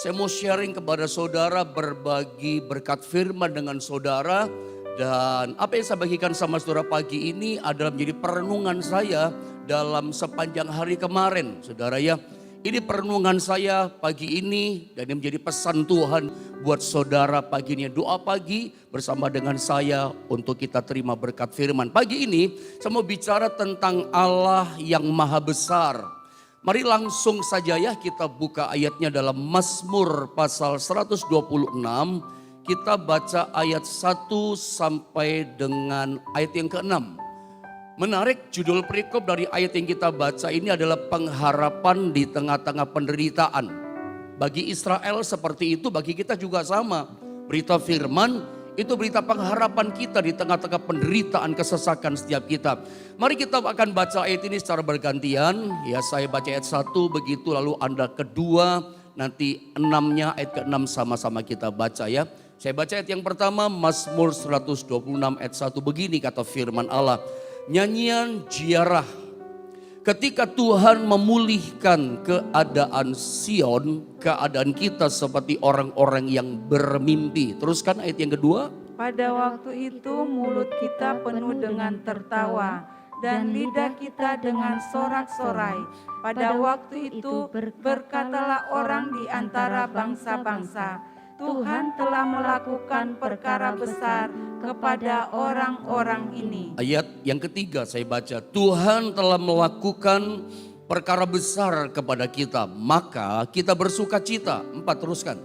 Saya mau sharing kepada saudara, berbagi berkat firman dengan saudara. Dan apa yang saya bagikan sama saudara pagi ini adalah menjadi perenungan saya dalam sepanjang hari kemarin. Saudara ya, ini perenungan saya pagi ini dan ini menjadi pesan Tuhan buat saudara pagi ini. Doa pagi bersama dengan saya untuk kita terima berkat firman. Pagi ini saya mau bicara tentang Allah yang maha besar. Mari langsung saja ya kita buka ayatnya dalam Mazmur pasal 126. Kita baca ayat 1 sampai dengan ayat yang ke-6. Menarik, judul perikop dari ayat yang kita baca ini adalah pengharapan di tengah-tengah penderitaan. Bagi Israel seperti itu, bagi kita juga sama. Berita firman itu berita pengharapan kita di tengah-tengah penderitaan kesesakan setiap kita. Mari kita akan baca ayat ini secara bergantian. Ya, saya baca ayat 1 begitu, lalu Anda kedua, nanti 6-nya ayat ke-6 sama-sama kita baca ya. Saya baca ayat yang pertama, Mazmur 126 ayat 1, begini kata firman Allah. Nyanyian ziarah. Ketika Tuhan memulihkan keadaan Sion, keadaan kita seperti orang-orang yang bermimpi. Teruskan ayat yang kedua. Pada waktu itu mulut kita penuh dengan tertawa dan lidah kita dengan sorak-sorai. Pada waktu itu berkatalah orang di antara bangsa-bangsa, Tuhan telah melakukan perkara besar kepada orang-orang ini. Ayat yang ketiga saya baca, Tuhan telah melakukan perkara besar kepada kita, maka kita bersuka cita. 4, teruskan.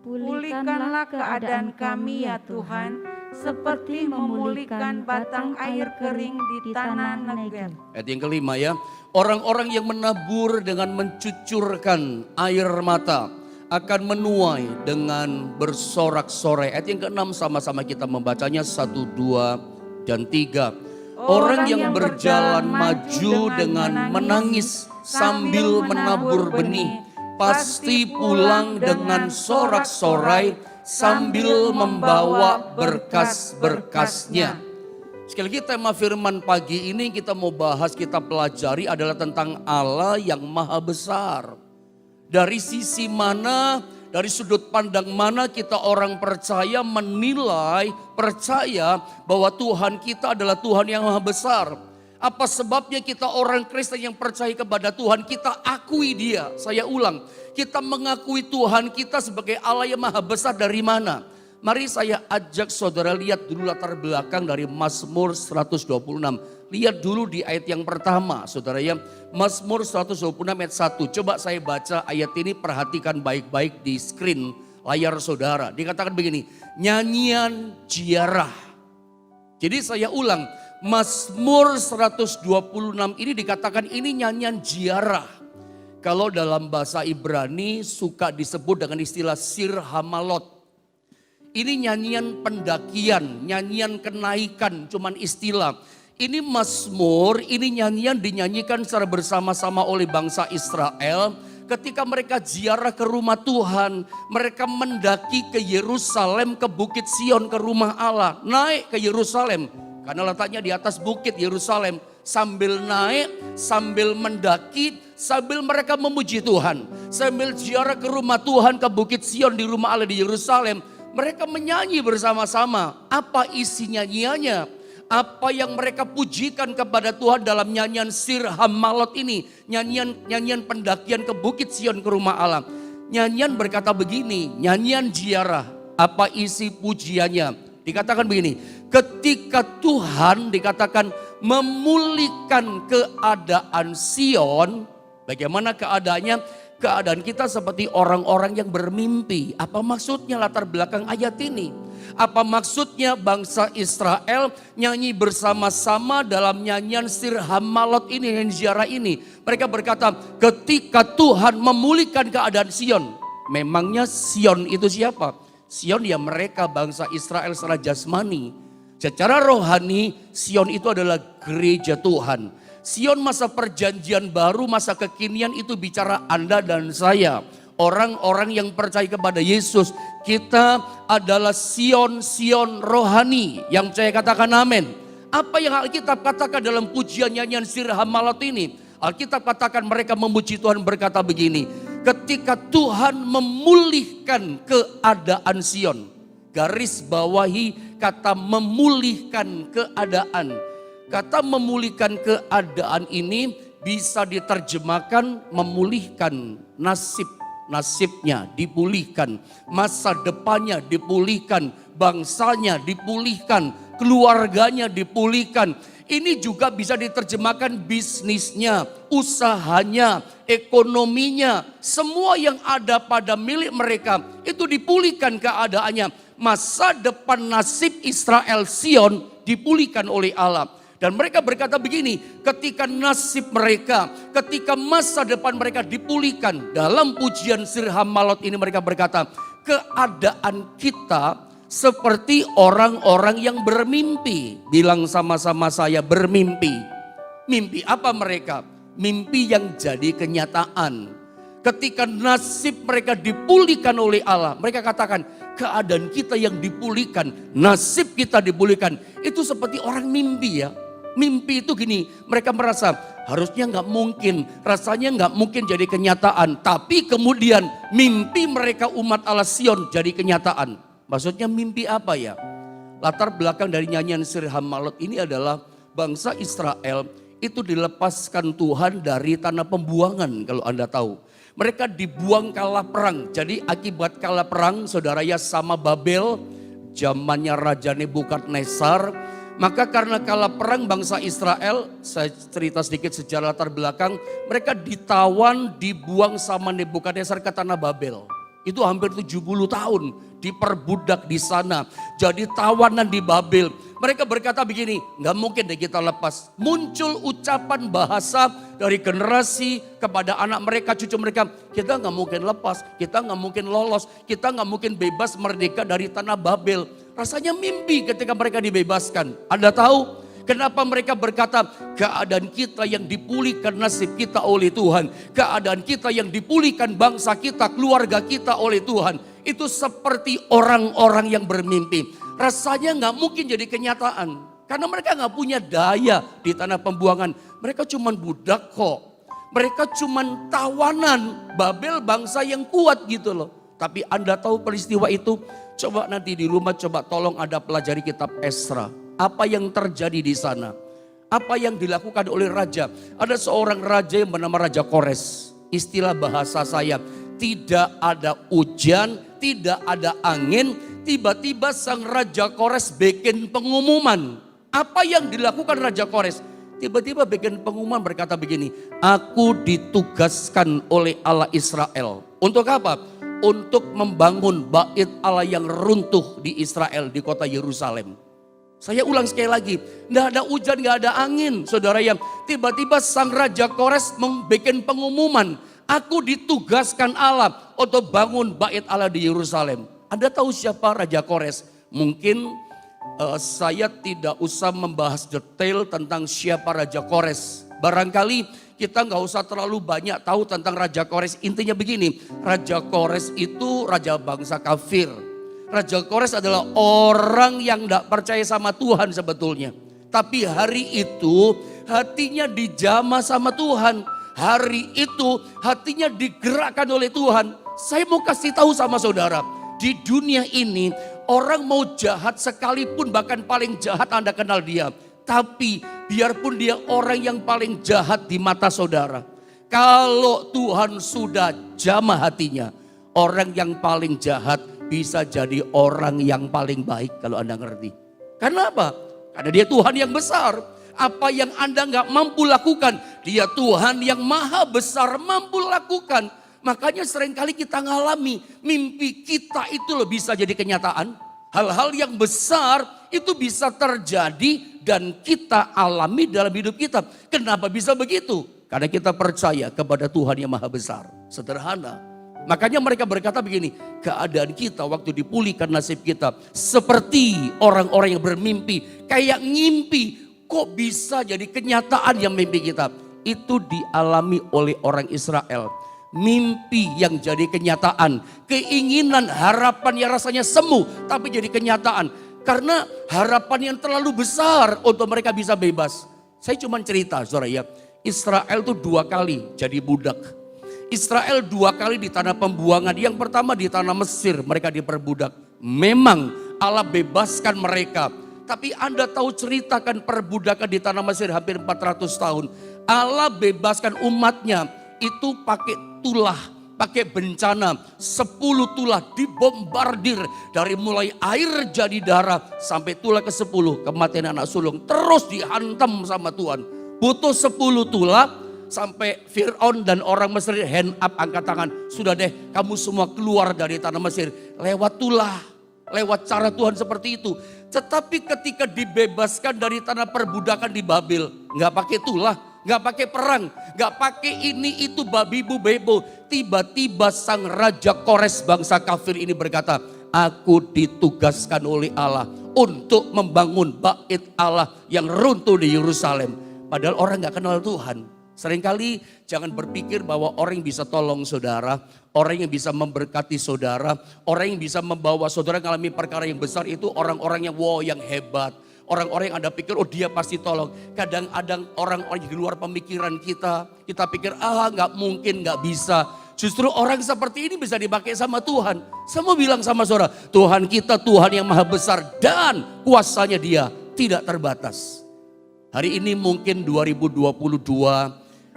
Pulihkanlah keadaan kami ya Tuhan, seperti memulihkan batang air kering di tanah Negeb. Ayat yang kelima ya, orang-orang yang menabur dengan mencucurkan air mata akan menuai dengan bersorak-sorai. Ayat yang ke-6 sama-sama kita membacanya 1, 2, dan 3. Orang yang berjalan maju dengan menangis sambil menabur benih, pasti pulang dengan sorak-sorai sambil membawa berkas-berkasnya. Sekali lagi tema firman pagi ini kita mau bahas, kita pelajari adalah tentang Allah yang maha besar. Dari sisi mana, dari sudut pandang mana kita orang percaya menilai, percaya bahwa Tuhan kita adalah Tuhan yang maha besar. Apa sebabnya kita orang Kristen yang percaya kepada Tuhan, kita akui Dia. Saya ulang, kita mengakui Tuhan kita sebagai Allah yang maha besar dari mana? Mari saya ajak saudara lihat dulu latar belakang dari Mazmur 126. Lihat dulu di ayat yang pertama saudara ya. Mazmur 126 ayat 1. Coba saya baca ayat ini, perhatikan baik-baik di screen layar saudara. Dikatakan begini, nyanyian ziarah. Jadi saya ulang, Mazmur 126 ini dikatakan ini nyanyian ziarah. Kalau dalam bahasa Ibrani suka disebut dengan istilah sir hamalot. Ini nyanyian pendakian, nyanyian kenaikan, cuman istilah. Ini Mazmur, ini nyanyian dinyanyikan secara bersama-sama oleh bangsa Israel. Ketika mereka ziarah ke rumah Tuhan, mereka mendaki ke Yerusalem, ke Bukit Sion, ke rumah Allah. Naik ke Yerusalem, karena letaknya di atas bukit Yerusalem. Sambil naik, sambil mendaki, sambil mereka memuji Tuhan. Sambil ziarah ke rumah Tuhan, ke Bukit Sion di rumah Allah di Yerusalem. Mereka menyanyi bersama-sama. Apa isi nyanyiannya? Apa yang mereka pujikan kepada Tuhan dalam nyanyian sir hamalot ini. Nyanyian pendakian ke Bukit Sion ke rumah Allah. Nyanyian berkata begini, nyanyian ziarah. Apa isi pujiannya? Dikatakan begini, ketika Tuhan dikatakan memulihkan keadaan Sion. Bagaimana keadaannya? Keadaan kita seperti orang-orang yang bermimpi. Apa maksudnya latar belakang ayat ini? Apa maksudnya bangsa Israel nyanyi bersama-sama dalam nyanyian sir hamalot ini, nyanyian ziarah ini? Mereka berkata, ketika Tuhan memulihkan keadaan Sion. Memangnya Sion itu siapa? Sion ya mereka bangsa Israel secara jasmani. Secara rohani Sion itu adalah gereja Tuhan. Sion masa perjanjian baru, masa kekinian itu bicara Anda dan saya. Orang-orang yang percaya kepada Yesus. Kita adalah Sion rohani. Yang saya katakan amin. Apa yang Alkitab katakan dalam pujian nyanyian sir hamalot ini? Alkitab katakan mereka memuji Tuhan berkata begini. ketika Tuhan memulihkan keadaan Sion. Garis bawahi kata memulihkan keadaan. Kata memulihkan keadaan ini bisa diterjemahkan memulihkan nasibnya dipulihkan, masa depannya dipulihkan, bangsanya dipulihkan, keluarganya dipulihkan. Ini juga bisa diterjemahkan bisnisnya, usahanya, ekonominya, semua yang ada pada milik mereka itu dipulihkan keadaannya. Masa depan nasib Israel Sion dipulihkan oleh Allah. Dan mereka berkata begini, ketika nasib mereka, ketika masa depan mereka dipulihkan, dalam pujian Sir Hamalot ini mereka berkata, keadaan kita seperti orang-orang yang bermimpi. Bilang sama-sama saya, bermimpi. Mimpi apa mereka? Mimpi yang jadi kenyataan. Ketika nasib mereka dipulihkan oleh Allah, mereka katakan keadaan kita yang dipulihkan, nasib kita dipulihkan. Itu seperti orang mimpi ya. Mimpi itu gini, mereka merasa harusnya nggak mungkin, rasanya nggak mungkin jadi kenyataan. Tapi kemudian mimpi mereka umat Allah Sion jadi kenyataan. Maksudnya mimpi apa ya? Latar belakang dari nyanyian Sir Hamalot ini adalah bangsa Israel itu dilepaskan Tuhan dari tanah pembuangan kalau Anda tahu. Mereka dibuang kala perang. Jadi akibat kala perang saudara ya sama Babel, zamannya Raja Nebukadnezar. Maka karena kala perang bangsa Israel, saya cerita sedikit sejarah latar belakang. Mereka ditawan, dibuang sama Nebukadnezar ke tanah Babel. Itu hampir 70 tahun diperbudak di sana. Jadi tawanan di Babel. Mereka berkata begini, nggak mungkin deh kita lepas. Muncul ucapan bahasa dari generasi kepada anak mereka, cucu mereka. Kita nggak mungkin lepas, kita nggak mungkin lolos, kita nggak mungkin bebas merdeka dari tanah Babel. Rasanya mimpi ketika mereka dibebaskan. Anda tahu kenapa mereka berkata keadaan kita yang dipulihkan nasib kita oleh Tuhan. Keadaan kita yang dipulihkan bangsa kita, keluarga kita oleh Tuhan. Itu seperti orang-orang yang bermimpi. Rasanya nggak mungkin jadi kenyataan. Karena mereka nggak punya daya di tanah pembuangan. Mereka cuman budak kok. Mereka cuman tawanan. Babel bangsa yang kuat gitu loh. Tapi Anda tahu peristiwa itu? Coba nanti di rumah coba tolong Anda pelajari kitab Esra. Apa yang terjadi di sana? Apa yang dilakukan oleh raja? Ada seorang raja yang bernama Raja Kores. Istilah bahasa saya, tidak ada hujan, tidak ada angin. Tiba-tiba sang Raja Kores bikin pengumuman. Apa yang dilakukan Raja Kores? Tiba-tiba bikin pengumuman berkata begini, aku ditugaskan oleh Allah Israel. Untuk apa? Untuk membangun bait Allah yang runtuh di Israel, di kota Yerusalem. Saya ulang sekali lagi, tidak ada hujan, tidak ada angin. Saudara yang tiba-tiba sang Raja Kores membuat pengumuman, aku ditugaskan Allah untuk bangun bait Allah di Yerusalem. Anda tahu siapa Raja Kores? Mungkin saya tidak usah membahas detail tentang siapa Raja Kores. Barangkali kita nggak usah terlalu banyak tahu tentang Raja Kores. Intinya begini, Raja Kores itu raja bangsa kafir. Raja Kores adalah orang yang tidak percaya sama Tuhan sebetulnya. Tapi hari itu hatinya dijamah sama Tuhan. Hari itu hatinya digerakkan oleh Tuhan. Saya mau kasih tahu sama saudara. Di dunia ini orang mau jahat sekalipun, bahkan paling jahat Anda kenal dia. Tapi biarpun dia orang yang paling jahat di mata saudara. Kalau Tuhan sudah jamah hatinya, orang yang paling jahat bisa jadi orang yang paling baik kalau Anda ngerti. Karena apa? Karena dia Tuhan yang besar. Apa yang Anda nggak mampu lakukan, dia Tuhan yang maha besar mampu lakukan. Makanya seringkali kita ngalami mimpi kita itu loh bisa jadi kenyataan. Hal-hal yang besar itu bisa terjadi dan kita alami dalam hidup kita. Kenapa bisa begitu? Karena kita percaya kepada Tuhan yang maha besar. Sederhana. Makanya mereka berkata begini, keadaan kita waktu dipulihkan nasib kita seperti orang-orang yang bermimpi. Kayak ngimpi, kok bisa jadi kenyataan yang mimpi kita. Itu dialami oleh orang Israel. Mimpi yang jadi kenyataan, keinginan, harapan yang rasanya semu tapi jadi kenyataan. Karena harapan yang terlalu besar untuk mereka bisa bebas. Saya cuma cerita saudara ya, Israel itu 2 kali jadi budak. Israel 2 kali di tanah pembuangan. Yang pertama di tanah Mesir, mereka diperbudak. Memang Allah bebaskan mereka. Tapi Anda tahu ceritakan perbudakan di tanah Mesir hampir 400 tahun. Allah bebaskan umatnya itu pakai tulah, pakai bencana. 10 tulah dibombardir dari mulai air jadi darah sampai tulah ke-10 kematian anak sulung. Terus dihantam sama Tuhan. Butuh 10 tulah. Sampai Fir'aun dan orang Mesir hand up, angkat tangan. Sudah deh, kamu semua keluar dari tanah Mesir. Lewat tulah, lewat cara Tuhan seperti itu. Tetapi ketika dibebaskan dari tanah perbudakan di Babel, nggak pakai tulah, nggak pakai perang, nggak pakai ini itu babi bu bebo. Tiba-tiba sang Raja Kores bangsa kafir ini berkata, aku ditugaskan oleh Allah untuk membangun bait Allah yang runtuh di Yerusalem. Padahal orang nggak kenal Tuhan. Seringkali jangan berpikir bahwa orang yang bisa tolong saudara, orang yang bisa memberkati saudara, orang yang bisa membawa saudara mengalami perkara yang besar itu orang-orang yang wow, yang hebat. Orang-orang yang Anda pikir, oh dia pasti tolong. Kadang-kadang orang-orang di luar pemikiran kita pikir nggak mungkin, nggak bisa. Justru orang seperti ini bisa dipakai sama Tuhan. Semua bilang sama saudara, Tuhan kita Tuhan yang maha besar dan kuasanya dia tidak terbatas. Hari ini mungkin 2022,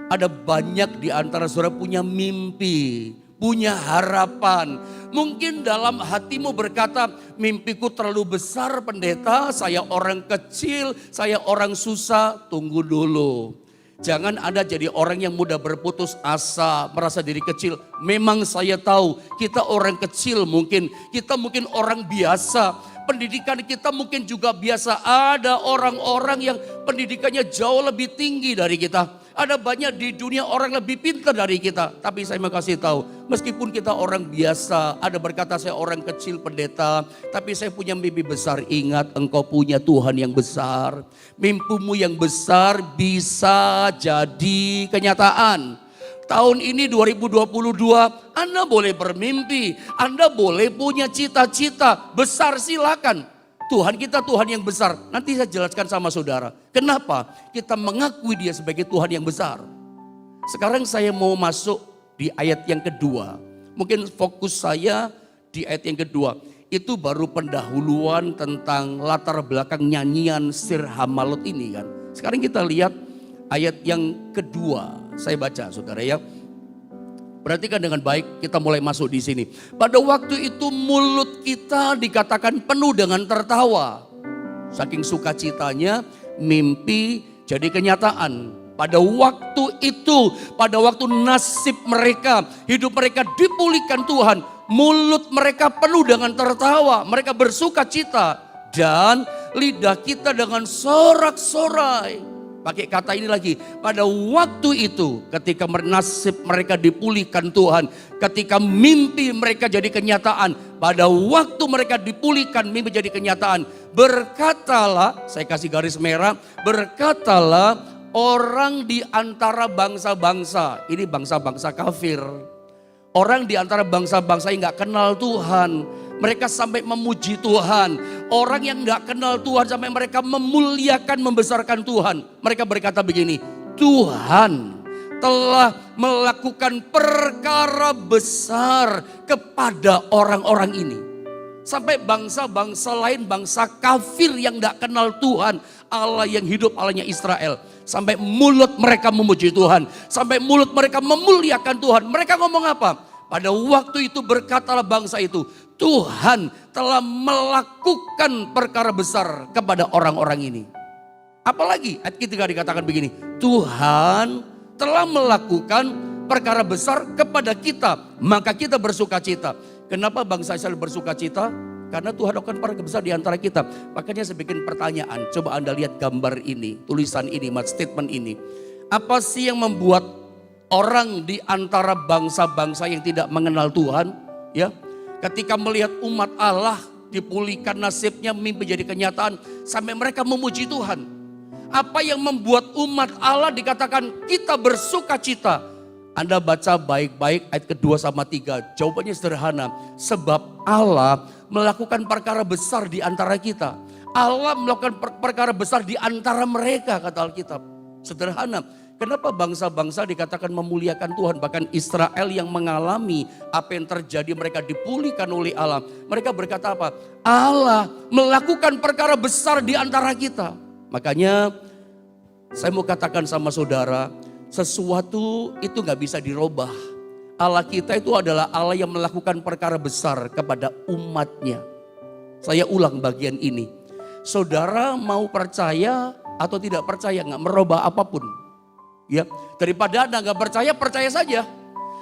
ada banyak di antara saudara punya mimpi, punya harapan. Mungkin dalam hatimu berkata, mimpiku terlalu besar pendeta, saya orang kecil, saya orang susah. Tunggu dulu. Jangan Anda jadi orang yang mudah berputus asa, merasa diri kecil. Memang saya tahu kita orang kecil mungkin, kita mungkin orang biasa. Pendidikan kita mungkin juga biasa. Ada orang-orang yang pendidikannya jauh lebih tinggi dari kita. Ada banyak di dunia orang lebih pintar dari kita. Tapi saya mau kasih tahu, meskipun kita orang biasa, ada berkata saya orang kecil pendeta, tapi saya punya mimpi besar. Ingat, engkau punya Tuhan yang besar. Mimpimu yang besar bisa jadi kenyataan. Tahun ini 2022, Anda boleh bermimpi, Anda boleh punya cita-cita besar, silakan. Tuhan kita Tuhan yang besar. Nanti saya jelaskan sama saudara. Kenapa kita mengakui dia sebagai Tuhan yang besar. Sekarang saya mau masuk di ayat yang kedua. Mungkin fokus saya di ayat yang kedua. Itu baru pendahuluan tentang latar belakang nyanyian Sir Hamalot ini kan. Sekarang kita lihat ayat yang kedua. Saya baca saudara ya. Perhatikan dengan baik, kita mulai masuk di sini. Pada waktu itu mulut kita dikatakan penuh dengan tertawa. Saking sukacitanya mimpi jadi kenyataan. Pada waktu itu, pada waktu nasib mereka, hidup mereka dipulihkan Tuhan. Mulut mereka penuh dengan tertawa, mereka bersukacita. Dan lidah kita dengan sorak-sorai. Pakai kata ini lagi, pada waktu itu ketika nasib mereka dipulihkan Tuhan, ketika mimpi mereka jadi kenyataan, pada waktu mereka dipulihkan mimpi jadi kenyataan, berkatalah, saya kasih garis merah, berkatalah orang di antara bangsa-bangsa, ini bangsa-bangsa kafir, orang di antara bangsa-bangsa yang gak kenal Tuhan. Mereka sampai memuji Tuhan. Orang yang gak kenal Tuhan sampai mereka memuliakan, membesarkan Tuhan. Mereka berkata begini, Tuhan telah melakukan perkara besar kepada orang-orang ini. Sampai bangsa-bangsa lain, bangsa kafir yang gak kenal Tuhan. Allah yang hidup, Allahnya Israel. Sampai mulut mereka memuji Tuhan. Sampai mulut mereka memuliakan Tuhan. Mereka ngomong apa? Pada waktu itu berkatalah bangsa itu, Tuhan telah melakukan perkara besar kepada orang-orang ini. Apalagi ayat ketiga dikatakan begini, Tuhan telah melakukan perkara besar kepada kita, maka kita bersukacita. Kenapa bangsa Israel bersukacita? Karena Tuhan lakukan perkara besar di antara kita. Makanya saya bikin pertanyaan, coba Anda lihat gambar ini, tulisan ini, statement ini. Apa sih yang membuat orang di antara bangsa-bangsa yang tidak mengenal Tuhan, ya, ketika melihat umat Allah dipulihkan nasibnya, mimpi jadi kenyataan, sampai mereka memuji Tuhan. Apa yang membuat umat Allah dikatakan kita bersukacita? Anda baca baik-baik ayat kedua sama 3. Jawabannya sederhana. Sebab Allah melakukan perkara besar di antara kita. Allah melakukan perkara besar di antara mereka, kata Alkitab. Sederhana. Kenapa bangsa-bangsa dikatakan memuliakan Tuhan? Bahkan Israel yang mengalami apa yang terjadi, mereka dipulihkan oleh Allah. Mereka berkata apa? Allah melakukan perkara besar di antara kita. Makanya saya mau katakan sama saudara, sesuatu itu gak bisa dirubah. Allah kita itu adalah Allah yang melakukan perkara besar kepada umatnya. Saya ulang bagian ini. Saudara mau percaya atau tidak percaya, gak merubah apapun. Ya, daripada Anda nggak percaya, percaya saja.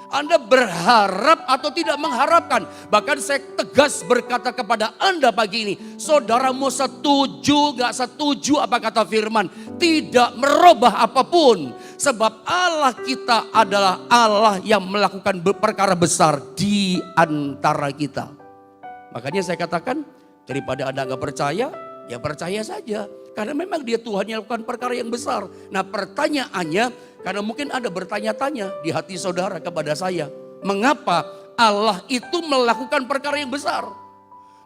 Anda berharap atau tidak mengharapkan. Bahkan saya tegas berkata kepada Anda pagi ini, saudara mau setuju nggak setuju apa kata firman, tidak merubah apapun. Sebab Allah kita adalah Allah yang melakukan perkara besar di antara kita. Makanya saya katakan, daripada Anda nggak percaya, ya percaya saja. Karena memang dia Tuhan yang melakukan perkara yang besar. Nah pertanyaannya, karena mungkin ada bertanya-tanya di hati saudara kepada saya. Mengapa Allah itu melakukan perkara yang besar?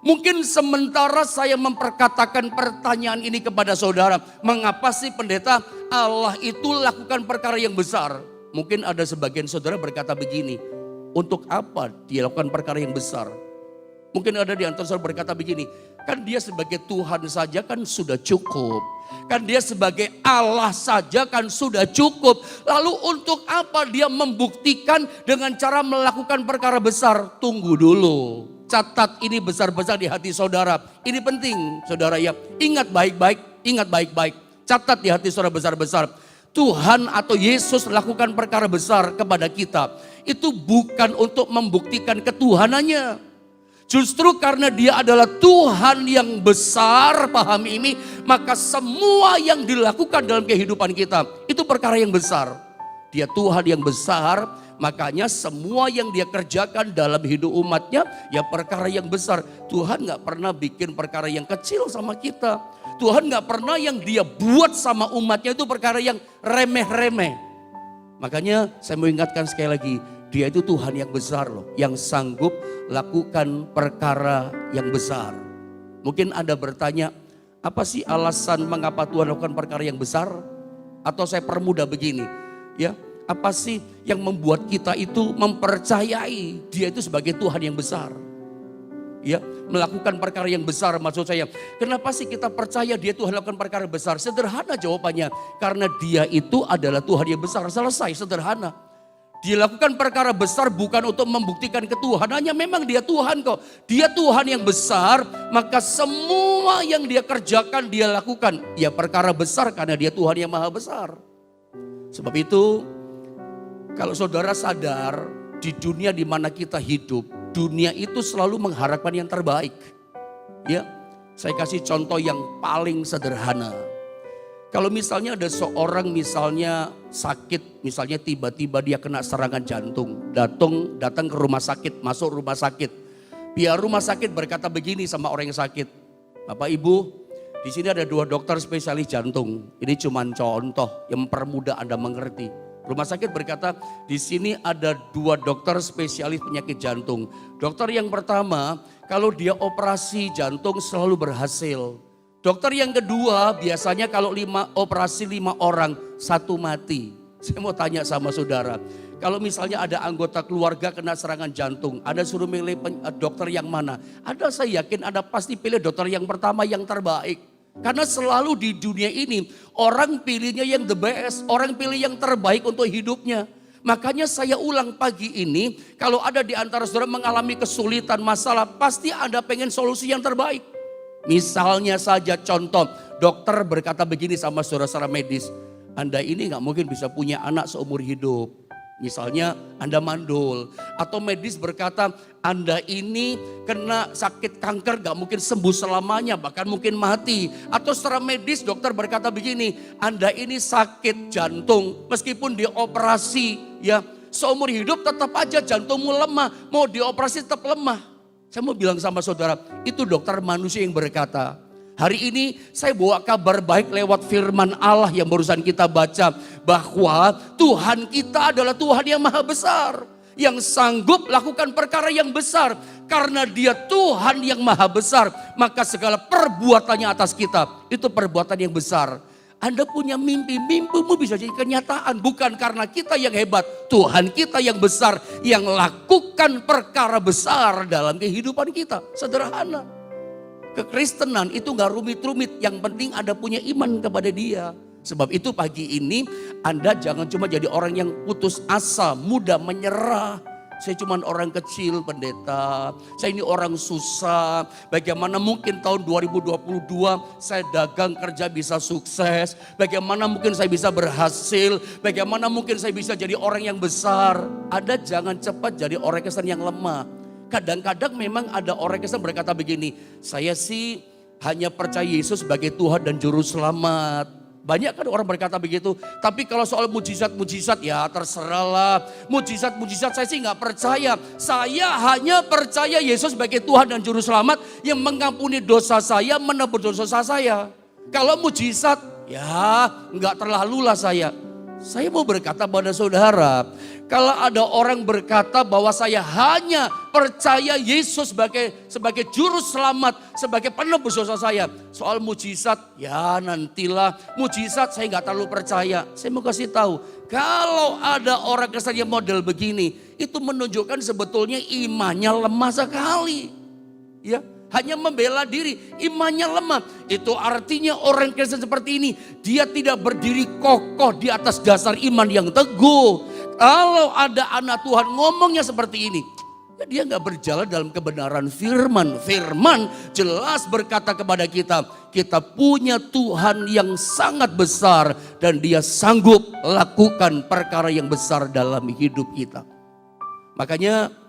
Mungkin sementara saya memperkatakan pertanyaan ini kepada saudara. Mengapa sih pendeta Allah itu lakukan perkara yang besar? Mungkin ada sebagian saudara berkata begini. Untuk apa dia lakukan perkara yang besar? Mungkin ada di antara saudara berkata begini, kan dia sebagai Tuhan saja kan sudah cukup. Kan dia sebagai Allah saja kan sudah cukup. Lalu untuk apa dia membuktikan dengan cara melakukan perkara besar? Tunggu dulu. Catat ini besar-besar di hati saudara. Ini penting saudara ya. Ingat baik-baik, ingat baik-baik. Catat di hati saudara besar-besar. Tuhan atau Yesus lakukan perkara besar kepada kita. Itu bukan untuk membuktikan ketuhanannya. Justru karena dia adalah Tuhan yang besar, pahami ini, maka semua yang dilakukan dalam kehidupan kita, itu perkara yang besar. Dia Tuhan yang besar, makanya semua yang dia kerjakan dalam hidup umatnya, ya perkara yang besar. Tuhan gak pernah bikin perkara yang kecil sama kita. Tuhan gak pernah yang dia buat sama umatnya itu perkara yang remeh-remeh. Makanya saya mau ingatkan sekali lagi, dia itu Tuhan yang besar loh, yang sanggup lakukan perkara yang besar. Mungkin Anda bertanya, apa sih alasan mengapa Tuhan lakukan perkara yang besar? Atau saya permudah begini, ya, apa sih yang membuat kita itu mempercayai dia itu sebagai Tuhan yang besar? Ya, melakukan perkara yang besar maksud saya. Kenapa sih kita percaya dia Tuhan lakukan perkara besar? Sederhana jawabannya, karena dia itu adalah Tuhan yang besar. Selesai, sederhana. Dia lakukan perkara besar bukan untuk membuktikan ketuhanannya, memang dia Tuhan kok. Dia Tuhan yang besar, maka semua yang dia kerjakan dia lakukan. Ya perkara besar karena dia Tuhan yang maha besar. Sebab itu kalau saudara sadar di dunia di mana kita hidup, dunia itu selalu mengharapkan yang terbaik. Ya, saya kasih contoh yang paling sederhana. Kalau misalnya ada seorang misalnya sakit, misalnya tiba-tiba dia kena serangan jantung, datang ke rumah sakit, masuk rumah sakit. Pihak rumah sakit berkata begini sama orang yang sakit, Bapak Ibu, di sini ada 2 dokter spesialis jantung. Ini cuma contoh yang mempermudah Anda mengerti. Rumah sakit berkata, di sini ada 2 dokter spesialis penyakit jantung. Dokter yang pertama, kalau dia operasi jantung selalu berhasil. Dokter yang kedua biasanya kalau 5 operasi 5 orang, 1 mati. Saya mau tanya sama saudara, kalau misalnya ada anggota keluarga kena serangan jantung, Anda suruh milih dokter yang mana? Ada, saya yakin Anda pasti pilih dokter yang pertama yang terbaik. Karena selalu di dunia ini orang pilihnya yang the best, orang pilih yang terbaik untuk hidupnya. Makanya saya ulang pagi ini, kalau ada di antara saudara mengalami kesulitan, masalah, pasti Anda pengen solusi yang terbaik. Misalnya saja contoh, dokter berkata begini sama saudara-saudara medis, Anda ini gak mungkin bisa punya anak seumur hidup. Misalnya Anda mandul, atau medis berkata Anda ini kena sakit kanker gak mungkin sembuh selamanya, bahkan mungkin mati. Atau secara medis dokter berkata begini, Anda ini sakit jantung meskipun dioperasi ya seumur hidup tetap aja jantungmu lemah, mau dioperasi tetap lemah. Saya mau bilang sama saudara, itu dokter manusia yang berkata. Hari ini saya bawa kabar baik lewat firman Allah yang barusan kita baca. Bahwa Tuhan kita adalah Tuhan yang maha besar. Yang sanggup lakukan perkara yang besar. Karena dia Tuhan yang maha besar. Maka segala perbuatannya atas kita, itu perbuatan yang besar. Anda punya mimpi, mimpimu bisa jadi kenyataan. Bukan karena kita yang hebat, Tuhan kita yang besar, yang lakukan perkara besar dalam kehidupan kita. Sederhana. Kekristenan itu gak rumit-rumit, yang penting Anda punya iman kepada Dia. Sebab itu pagi ini Anda jangan cuma jadi orang yang putus asa, mudah menyerah. Saya cuma orang kecil pendeta, saya ini orang susah. Bagaimana mungkin tahun 2022 saya dagang kerja bisa sukses. Bagaimana mungkin saya bisa berhasil. Bagaimana mungkin saya bisa jadi orang yang besar. Anda jangan cepat jadi orang Kristen yang lemah. Kadang-kadang memang ada orang Kristen berkata begini, saya sih hanya percaya Yesus sebagai Tuhan dan Juru Selamat. Banyak kan orang berkata begitu. Tapi kalau soal mujizat-mujizat ya terserahlah. Mujizat-mujizat saya sih gak percaya. Saya hanya percaya Yesus sebagai Tuhan dan Juru Selamat yang mengampuni dosa saya, menebus dosa saya. Kalau mujizat ya gak terlalulah saya. Saya mau berkata pada saudara, kalau ada orang berkata bahwa saya hanya percaya Yesus sebagai juru selamat, sebagai penebus dosa saya. Soal mujizat, ya nantilah. Mujizat saya gak terlalu percaya. Saya mau kasih tahu, kalau ada orang Kristen yang model begini, itu menunjukkan sebetulnya imannya lemah sekali. Ya. Hanya membela diri, imannya lemah. Itu artinya orang Kristen seperti ini, dia tidak berdiri kokoh di atas dasar iman yang teguh. Kalau ada anak Tuhan ngomongnya seperti ini, ya dia gak berjalan dalam kebenaran firman. Firman jelas berkata kepada kita, kita punya Tuhan yang sangat besar dan Dia sanggup lakukan perkara yang besar dalam hidup kita. Makanya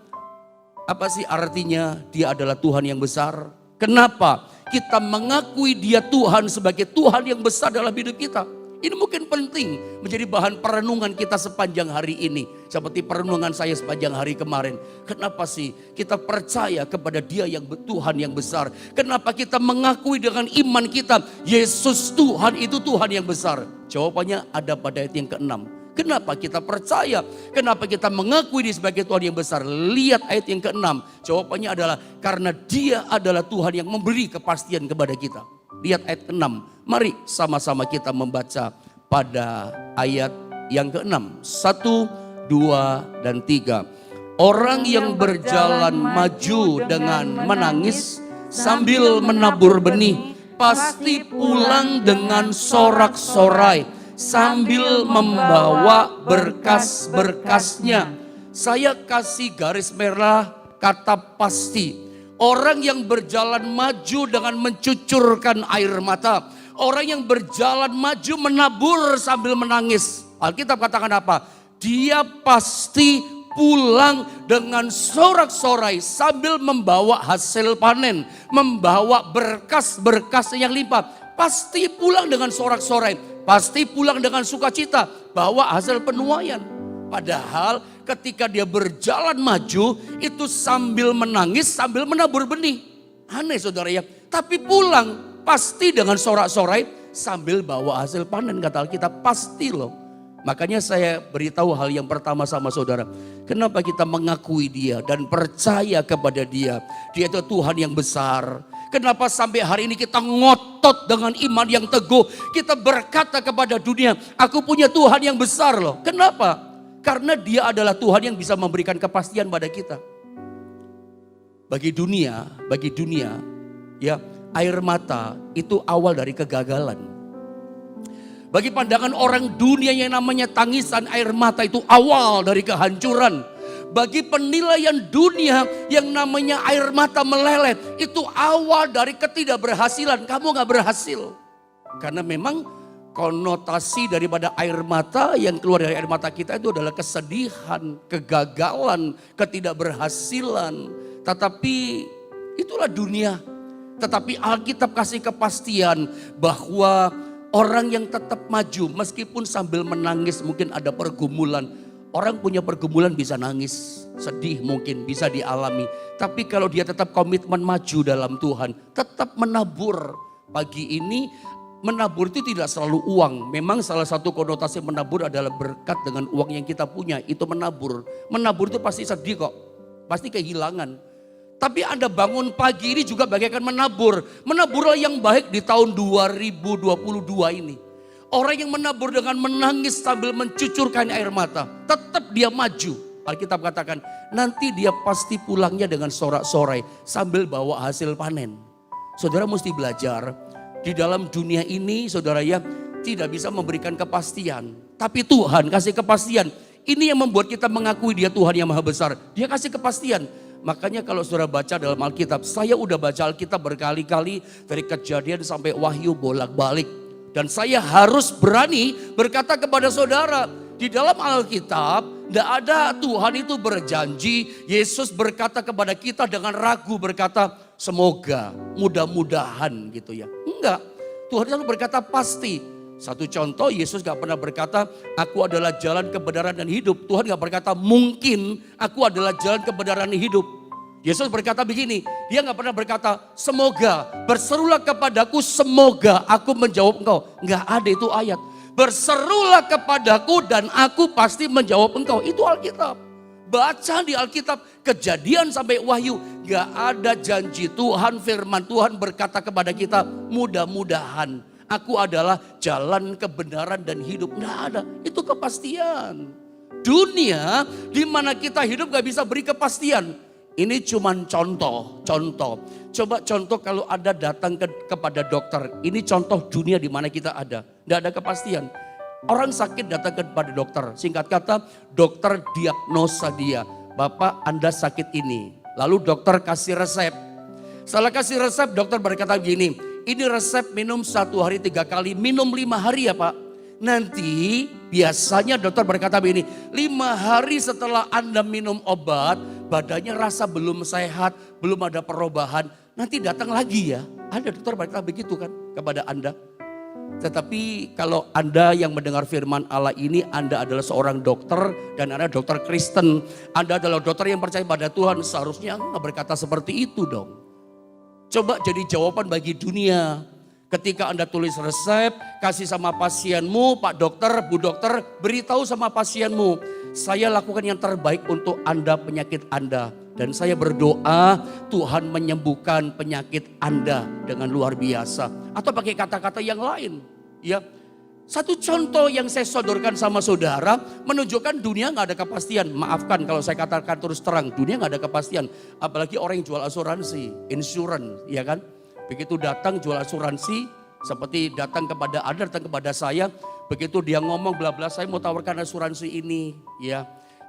apa sih artinya Dia adalah Tuhan yang besar? Kenapa kita mengakui Dia Tuhan sebagai Tuhan yang besar dalam hidup kita? Ini mungkin penting menjadi bahan perenungan kita sepanjang hari ini. Seperti perenungan saya sepanjang hari kemarin. Kenapa sih kita percaya kepada Dia yang Tuhan yang besar? Kenapa kita mengakui dengan iman kita Yesus Tuhan itu Tuhan yang besar? Jawabannya ada pada ayat yang ke-6. Kenapa kita percaya? Kenapa kita mengakui Dia sebagai Tuhan yang besar? Lihat ayat yang ke-6. Jawabannya adalah karena Dia adalah Tuhan yang memberi kepastian kepada kita. Lihat ayat ke-6. Mari sama-sama kita membaca pada ayat yang ke-6. 1, 2, dan 3. Orang yang berjalan maju dengan menangis sambil menabur benih, pasti pulang dengan sorak-sorai sambil membawa berkas-berkasnya. Saya kasih garis merah kata pasti. Orang yang berjalan maju dengan mencucurkan air mata. Orang yang berjalan maju menabur sambil menangis. Alkitab katakan apa? Dia pasti pulang dengan sorak-sorai sambil membawa hasil panen. Membawa berkas-berkas yang limpah. Pasti pulang dengan sorak-sorai. Pasti pulang dengan sukacita, bawa hasil penuaian. Padahal ketika dia berjalan maju, itu sambil menangis, sambil menabur benih. Aneh saudara ya, tapi pulang pasti dengan sorak-sorai sambil bawa hasil panen, kata Alkitab, pasti loh. Makanya saya beritahu hal yang pertama sama saudara. Kenapa kita mengakui Dia dan percaya kepada Dia. Dia itu Tuhan yang besar. Kenapa sampai hari ini kita ngotot dengan iman yang teguh. Kita berkata kepada dunia, aku punya Tuhan yang besar loh. Kenapa? Karena Dia adalah Tuhan yang bisa memberikan kepastian pada kita. Bagi dunia ya, air mata itu awal dari kegagalan. Bagi pandangan orang dunia yang namanya tangisan air mata itu awal dari kehancuran. Bagi penilaian dunia yang namanya air mata melelet itu awal dari ketidakberhasilan. Kamu gak berhasil. Karena memang konotasi daripada air mata yang keluar dari air mata kita itu adalah kesedihan, kegagalan, ketidakberhasilan. Tetapi itulah dunia. Tetapi Alkitab kasih kepastian bahwa orang yang tetap maju meskipun sambil menangis mungkin ada pergumulan. Orang punya pergumulan bisa nangis, sedih mungkin bisa dialami. Tapi kalau dia tetap komitmen maju dalam Tuhan, tetap menabur. Pagi ini menabur itu tidak selalu uang. Memang salah satu konotasi menabur adalah berkat dengan uang yang kita punya. Itu menabur. Menabur itu pasti sedih kok, pasti kehilangan. Tapi Anda bangun pagi ini juga bagaikan menabur. Menaburlah yang baik di tahun 2022 ini. Orang yang menabur dengan menangis sambil mencucurkan air mata, tetap dia maju. Alkitab katakan, nanti dia pasti pulangnya dengan sorak-sorai sambil bawa hasil panen. Saudara mesti belajar, di dalam dunia ini saudara ya tidak bisa memberikan kepastian. Tapi Tuhan kasih kepastian. Ini yang membuat kita mengakui dia Tuhan yang maha besar. Dia kasih kepastian. Makanya kalau saudara baca dalam Alkitab, saya udah baca Alkitab berkali-kali dari Kejadian sampai Wahyu bolak-balik. Dan saya harus berani berkata kepada saudara, di dalam Alkitab tidak ada Tuhan itu berjanji, Yesus berkata kepada kita dengan ragu berkata semoga, mudah-mudahan gitu ya. Enggak, Tuhan selalu berkata pasti. Satu contoh, Yesus gak pernah berkata aku adalah jalan kebenaran dan hidup. Tuhan gak berkata mungkin aku adalah jalan kebenaran dan hidup. Yesus berkata begini, dia gak pernah berkata semoga, berserulah kepadaku semoga aku menjawab engkau. Gak ada itu ayat. Berserulah kepadaku dan aku pasti menjawab engkau. Itu Alkitab. Baca di Alkitab Kejadian sampai Wahyu. Gak ada janji Tuhan, firman Tuhan berkata kepada kita mudah-mudahan aku adalah jalan kebenaran dan hidup. Nggak ada, itu kepastian. Dunia di mana kita hidup gak bisa beri kepastian. Ini cuman contoh. Coba contoh kalau ada datang kepada dokter. Ini contoh dunia di mana kita ada. Nggak ada kepastian. Orang sakit datang kepada dokter. Singkat kata, dokter diagnosa dia. Bapak, Anda sakit ini. Lalu dokter kasih resep. Setelah kasih resep, dokter berkata begini, ini resep minum 1 hari 3 kali, minum 5 hari ya Pak. Nanti biasanya dokter berkata begini, 5 hari setelah Anda minum obat, badannya rasa belum sehat, belum ada perubahan, nanti datang lagi ya. Ada dokter berkata begitu kan kepada Anda. Tetapi kalau Anda yang mendengar firman Allah ini, Anda adalah seorang dokter dan Anda dokter Kristen. Anda adalah dokter yang percaya pada Tuhan, seharusnya nggak berkata seperti itu dong. Coba jadi jawaban bagi dunia. Ketika Anda tulis resep, kasih sama pasienmu, Pak dokter, Bu dokter, beritahu sama pasienmu, saya lakukan yang terbaik untuk Anda, penyakit Anda. Dan saya berdoa Tuhan menyembuhkan penyakit Anda dengan luar biasa. Atau pakai kata-kata yang lain. Ya, satu contoh yang saya sodorkan sama saudara menunjukkan dunia gak ada kepastian. Maafkan kalau saya katakan terus terang, dunia gak ada kepastian. Apalagi orang yang jual asuransi, insurance, ya kan. Begitu datang jual asuransi, seperti datang kepada Anda, datang kepada saya. Begitu dia ngomong bla bla, saya mau tawarkan asuransi ini, ya.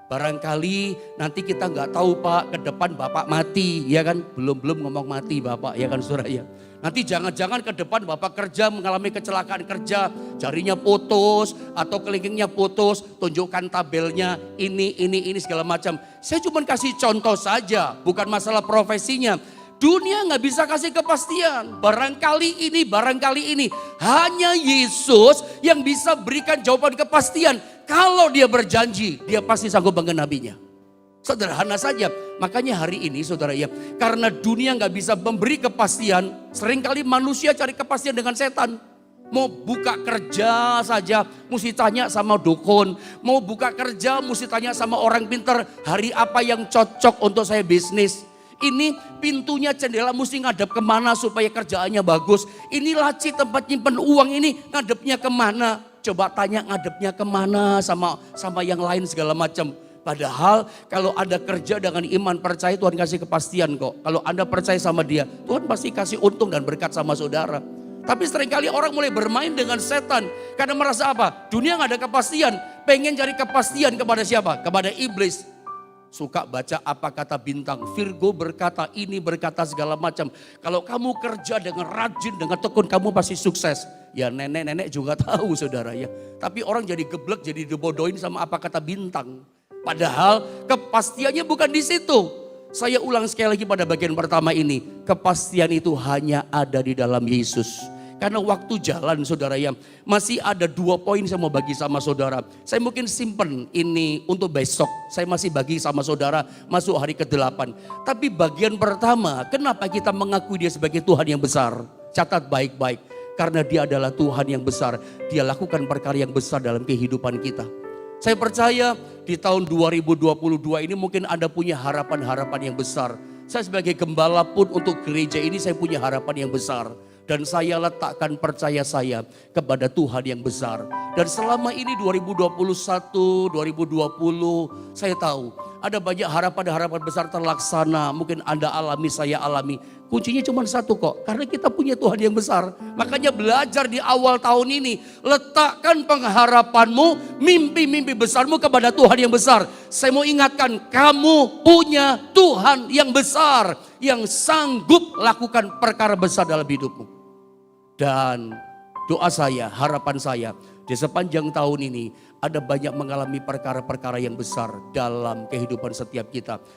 Barangkali nanti kita nggak tahu Pak, ke depan Bapak mati, ya kan? Belum ngomong mati Bapak, ya kan saudara ya. Nanti jangan-jangan ke depan Bapak kerja mengalami kecelakaan kerja, jarinya putus atau kelingkingnya putus, tunjukkan tabelnya ini segala macam. Saya cuma kasih contoh saja, bukan masalah profesinya. Dunia nggak bisa kasih kepastian. Barangkali ini. Hanya Yesus yang bisa berikan jawaban kepastian. Kalau dia berjanji, dia pasti sanggup menggenapinya. Sederhana saja. Makanya hari ini saudara ya, karena dunia nggak bisa memberi kepastian, seringkali manusia cari kepastian dengan setan. Mau buka kerja saja, mesti tanya sama dukun. Mau buka kerja, mesti tanya sama orang pintar, hari apa yang cocok untuk saya bisnis. Ini pintunya jendela mesti ngadep kemana supaya kerjaannya bagus. Ini laci tempat nyimpen uang ini ngadepnya kemana. Coba tanya ngadepnya kemana sama yang lain segala macam. Padahal kalau Anda kerja dengan iman percaya, Tuhan kasih kepastian kok. Kalau Anda percaya sama dia, Tuhan pasti kasih untung dan berkat sama saudara. Tapi seringkali orang mulai bermain dengan setan. Karena merasa apa? Dunia gak ada kepastian. Pengen cari kepastian kepada siapa? Kepada iblis. Suka baca apa kata bintang. Virgo berkata ini, berkata segala macam. Kalau kamu kerja dengan rajin, dengan tekun, kamu pasti sukses. Ya nenek-nenek juga tahu saudara ya. Tapi orang jadi geblek, jadi dibodohin sama apa kata bintang. Padahal kepastiannya bukan di situ. Saya ulang sekali lagi pada bagian pertama ini. Kepastian itu hanya ada di dalam Yesus. Karena waktu jalan saudara ya, masih ada 2 poin saya mau bagi sama saudara. Saya mungkin simpen ini untuk besok. Saya masih bagi sama saudara masuk hari ke-8. Tapi bagian pertama, kenapa kita mengakui dia sebagai Tuhan yang besar? Catat baik-baik. Karena dia adalah Tuhan yang besar. Dia lakukan perkara yang besar dalam kehidupan kita. Saya percaya di tahun 2022 ini mungkin Anda punya harapan-harapan yang besar. Saya sebagai gembala pun untuk gereja ini saya punya harapan yang besar. Dan saya letakkan percaya saya kepada Tuhan yang besar. Dan selama ini 2021, 2020 saya tahu ada banyak harapan-harapan besar terlaksana. Mungkin Anda alami, saya alami. Kuncinya cuma satu kok, karena kita punya Tuhan yang besar. Makanya belajar di awal tahun ini, letakkan pengharapanmu, mimpi-mimpi besarmu kepada Tuhan yang besar. Saya mau ingatkan, kamu punya Tuhan yang besar, yang sanggup lakukan perkara besar dalam hidupmu. Dan doa saya, harapan saya, di sepanjang tahun ini ada banyak mengalami perkara-perkara yang besar dalam kehidupan setiap kita.